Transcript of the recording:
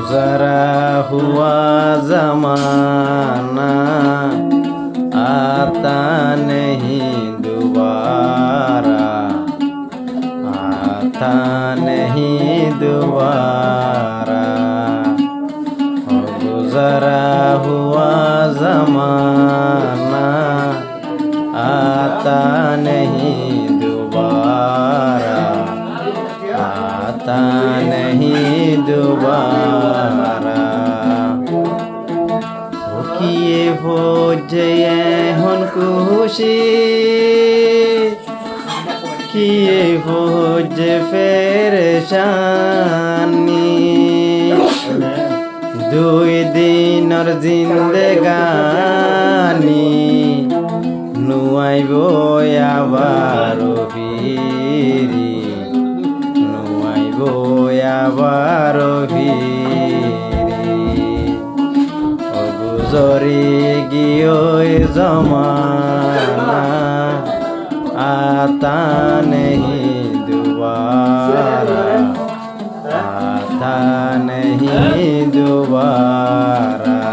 गुजरा हुआ जमाना आता नहीं दोबारा, आता नहीं दोबारा। गुजरा हुआ जमाना आता नहीं दोबारा, आता नहीं दोबारा। কিয়ে ভোজে এখন খুশি, কিয়ে ভোজে পেরেশানি, দুই দিনের জিন্দেগানি নুয়াইব আবার ফিরি, নুয়াইব আবার ফিরি। গুজরি গিয়ে জমানা आता नहीं दोबारा, आता नहीं दोबारा।